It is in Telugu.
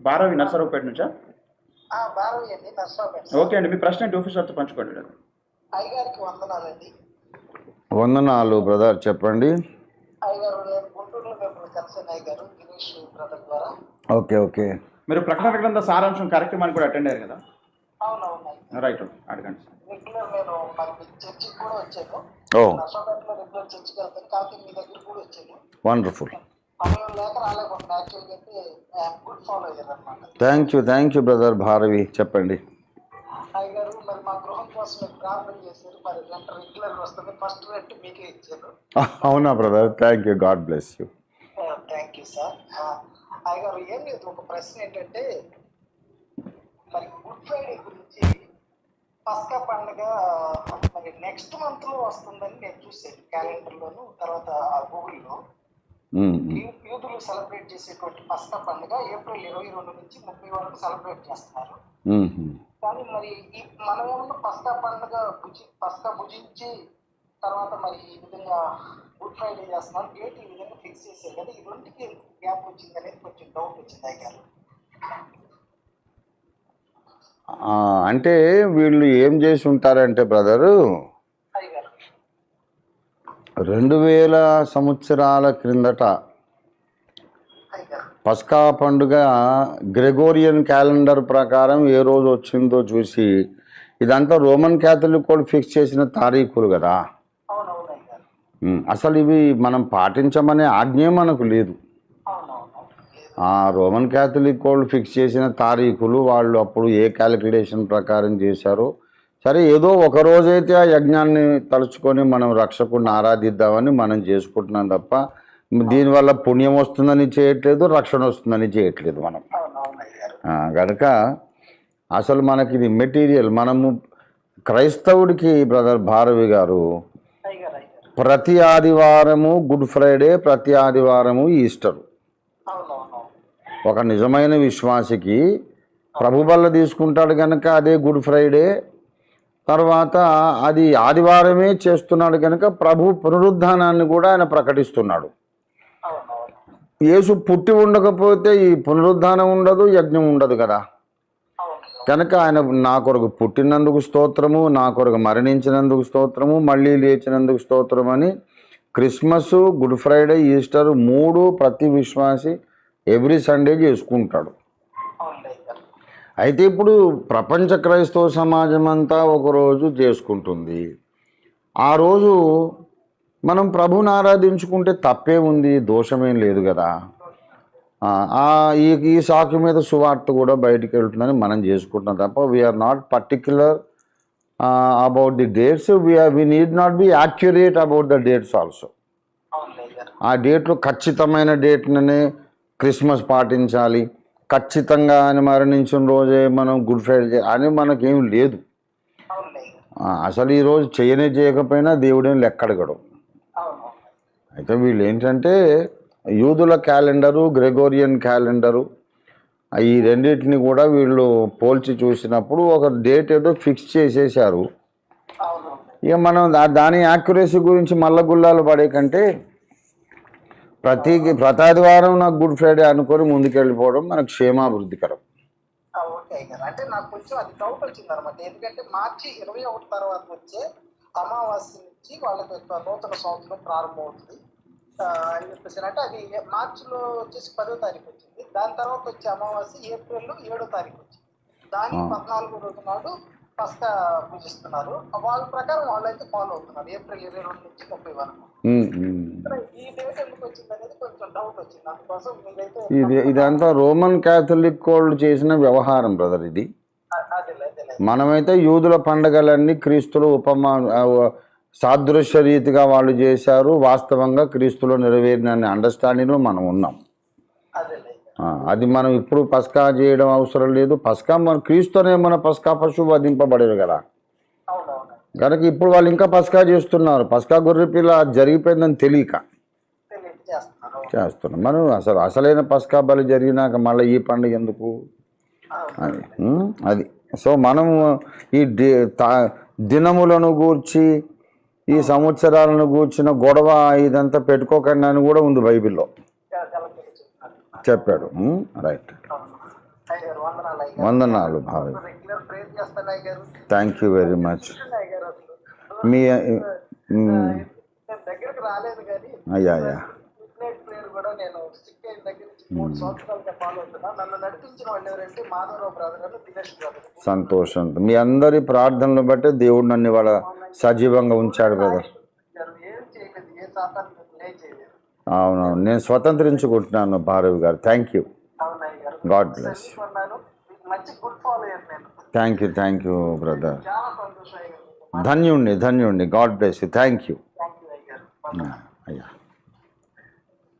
భారవి నర్సరావుపేట నుంచా? భారవి అండి, నర్సరావుపేట. ఓకే అండి, మీ ప్రశ్న ఏంటి ఆఫీసర్తో పంచుకోండి. అయ్యగారికి వందనాలండి. వందనాలు బ్రదర్, చెప్పండి. అయ్యగారు, నేను గుంటూరులో మిమ్మల్ని కలిసాను అయ్యగారు, గిరీష్ బ్రదర్ ద్వారా. Okay okay. మీరు ప్రకటన గ్రంథ సారాంశం కార్యక్రమానికి కూడా అటెండ్ అయ్యారు కదా? అవునవును రైట్, అడగండి. రెగ్యులర్ నేను మరి చర్చికి కూడా వచ్చాను. నర్సరావుపేటలో రెగ్యులర్ చర్చికి వెళ్తాను, కాబట్టి మీ దగ్గర కూడా వచ్చాను. వండర్ఫుల్. సమయం లేక రాలేకపోతున్నా. యాక్చువల్గా అయితే గుడ్ ఫాలో అయ్యారు అనమాట. థ్యాంక్ యూ బ్రదర్ భారవి, చెప్పండి. అయ్యగారు, మరి మా గృహం కోసం మీరు ప్రార్థన చేశారు. మరి రెంట్ రెగ్యులర్ వస్తుంది, ఫస్ట్ రెంట్ మీకే ఇచ్చారు. అవునా brother, thank you, God bless you. Thank you sir. అయ్యగారు, ఏం లేదు, ఒక ప్రశ్న ఏంటంటే, మరి గుడ్ ఫ్రైడే గురించి పస్కా పండుగ మరి నెక్స్ట్ మంత్ లో వస్తుందని నేను చూసాను క్యాలెండర్లోను, తర్వాత గూగుల్లో. యూదులు సెలబ్రేట్ చేసేటువంటి పస్కా పండుగ ఏప్రిల్ 22 నుంచి 30 వరకు సెలబ్రేట్ చేస్తున్నారు. కానీ మరి ఈ మనం ఏమన్నా పస్కా పండుగ పస్కా భుజించి తర్వాత మరి ఈ విధంగా గుడ్ ఫ్రైడే చేస్తున్నారు. డేట్ ఈ విధంగా ఫిక్స్ చేశారు కదా, ఈ రెండుకి గ్యాప్ వచ్చింది అనేది కొంచెం డౌట్ వచ్చింది అయ్యారు. అంటే వీళ్ళు ఏం చేసి ఉంటారంటే బ్రదరు, 2000 సంవత్సరాల క్రిందట పస్కా పండుగ గ్రెగోరియన్ క్యాలెండర్ ప్రకారం ఏ రోజు వచ్చిందో చూసి, ఇదంతా రోమన్ క్యాథలిక్ కూడా ఫిక్స్ చేసిన తారీఖులు కదా. అసలు ఇవి మనం పాటించమనే ఆజ్ఞ మనకు లేదు. రోమన్ క్యాథలిక్ వాళ్ళు ఫిక్స్ చేసిన తారీఖులు వాళ్ళు అప్పుడు ఏ క్యాలిక్యులేషన్ ప్రకారం చేశారో, సరే ఏదో ఒక రోజైతే ఆ యజ్ఞాన్ని తలుచుకొని మనం రక్షకుడిని ఆరాధిద్దామని మనం చేసుకుంటున్నాం తప్ప దీనివల్ల పుణ్యం వస్తుందని చేయట్లేదు, రక్షణ వస్తుందని చేయట్లేదు మనం. కనుక అసలు మనకి ఇది మెటీరియల్. మనము క్రైస్తవుడికి బ్రదర్ భారవి గారు ప్రతి ఆదివారము గుడ్ ఫ్రైడే, ప్రతి ఆదివారము ఈస్టర్. ఒక నిజమైన విశ్వాసికి ప్రభు బల్ల తీసుకుంటాడు కనుక అదే గుడ్ ఫ్రైడే, తర్వాత అది ఆదివారమే చేస్తున్నాడు కనుక ప్రభు పునరుద్ధానాన్ని కూడా ఆయన ప్రకటిస్తున్నాడు. యేసు పుట్టి ఉండకపోతే ఈ పునరుద్ధానం ఉండదు, యజ్ఞం ఉండదు కదా. కనుక ఆయన నా కొరకు పుట్టినందుకు స్తోత్రము, నా కొరకు మరణించినందుకు స్తోత్రము, మళ్ళీ లేచినందుకు స్తోత్రం అని క్రిస్మస్, గుడ్ ఫ్రైడే, ఈస్టర్ 3 ప్రతి విశ్వాసి ఎవ్రీ సండే చేసుకుంటాడు. అయితే ఇప్పుడు ప్రపంచ క్రైస్తవ సమాజం అంతా ఒకరోజు చేసుకుంటుంది. ఆ రోజు మనం ప్రభుని ఆరాధించుకుంటే తప్పే ఉంది, దోషమేం లేదు కదా. ఈ సాకు మీద సువార్త కూడా బయటికి వెళ్తుందని మనం చేసుకుంటున్నాం తప్ప we are not particular about the dates. We need not be accurate about the dates also. ఆ డేట్లు ఖచ్చితమైన డేట్లనే క్రిస్మస్ పాటించాలి, ఖచ్చితంగా ఆయన మరణించిన రోజే మనం గుడ్ ఫ్రైడే అని మనకేం లేదు. అసలు ఈరోజు చేయకపోయినా దేవుడేం లెక్కడగడు. అయితే వీళ్ళు ఏంటంటే యూదుల క్యాలెండరు, గ్రెగోరియన్ క్యాలెండరు, ఈ రెండింటిని కూడా వీళ్ళు పోల్చి చూసినప్పుడు ఒక డేట్ ఏదో ఫిక్స్ చేసేసారు. ఇక మనం దాని యాక్యురసీ గురించి మల్ల గుల్లాలు పడే కంటే ప్రతి ఆదివారం నాకు గుడ్ ఫ్రైడే అనుకొని ముందుకెళ్ళిపోవడం మనకు క్షేమాభివృద్ధికరం. అంటే నాకు కొంచెం అది డౌట్ వచ్చింది అనమాట. ఎందుకంటే మార్చి 21 తర్వాత వచ్చే అమావాస్య నుంచి వాళ్ళకి నూతన సంవత్సరం ప్రారంభమవుతుంది అని చెప్పేసి. అంటే అది మార్చిలో వచ్చేసి 10వ తారీఖు వచ్చింది. దాని తర్వాత వచ్చే అమావాస్య ఏప్రిల్ 7వ తారీఖు వచ్చింది. దానికి 14వ రోజు నాడు పస్కా పూజిస్తున్నారు. వాళ్ళ ప్రకారం వాళ్ళైతే ఫాలో అవుతున్నారు ఏప్రిల్ 22 నుంచి 30 వరకు. ఈ డేట్ ఎందుకు వచ్చింది అనేది కొంచెం డౌట్ వచ్చింది. అందుకోసం మీరైతే ఇదంతా రోమన్ క్యాథలిక్ వాళ్ళు చేసిన వ్యవహారం బ్రదర్. ఇది మనమైతే యూదుల పండుగలన్నీ క్రీస్తులు సాదృశ్య రీతిగా వాళ్ళు చేశారు. వాస్తవంగా క్రీస్తులో నెరవేరిన అండర్స్టాండింగ్లో మనం ఉన్నాం. అది మనం ఇప్పుడు పస్కా చేయడం అవసరం లేదు. పస్కా మన క్రీస్తునే మన పస్కా పశువు వధింపబడేది కదా. కనుక ఇప్పుడు వాళ్ళు ఇంకా పస్కా చేస్తున్నారు. పస్కా గొర్రె పిల్ల జరిగిపోయిందని తెలియక చేస్తున్నాం. మనం అసలైన పస్కా బలి జరిగినాక మళ్ళీ ఈ పండుగ ఎందుకు అది. సో మనము ఈ దినములను గూర్చి, ఈ సంవత్సరాలను గూర్చిన గొడవ ఇదంతా పెట్టుకోకండి అని కూడా ఉంది బైబిల్లో చెప్పాడు. రైట్. వందనాలు అయ్యారు. వందనాలు భావి. రెగ్యులర్ ప్రేర్ చేస్తాను అయ్యారు. Thank you very much. అయ్యారు అసలు మీ నేను దగ్గరికి రాలేదు కానీ అయ్యా అయ్యా మిడ్నైట్ ప్రేయర్ కూడా నేను సిక్ అయిన దగ్గర నుంచి 3 సంవత్సరాలుగా ఫాలో అవుతున్నా. నన్ను నడిపించిన వాళ్ళు ఎవరంటే మాధవరావు బ్రదర్ గారు, దినేష్ బ్రదర్. సంతోషం. మీ అందరి ప్రార్థనలు బట్టి దేవుడు నన్ను ఇవాళ సజీవంగా ఉంచాడు బ్రదర్. ఏం చేయలేదు, ఏ సాతాన్ని ఏం చేయలేదు. అవునవును, నేను స్వతంత్రించుకుంటున్నాను భారవి గారు. Thank you. అవునయ్య గారు. God bless. చదువుకున్నాను. మీకు మంచి గుడ్ ఫాలో అయ్యాను నేను. Thank you brother. చాలా సంతోషం అయ్యారు. ధన్యుణ్ణి. God bless you. Thank you. Thank you అయ్యారు. అయ్యా.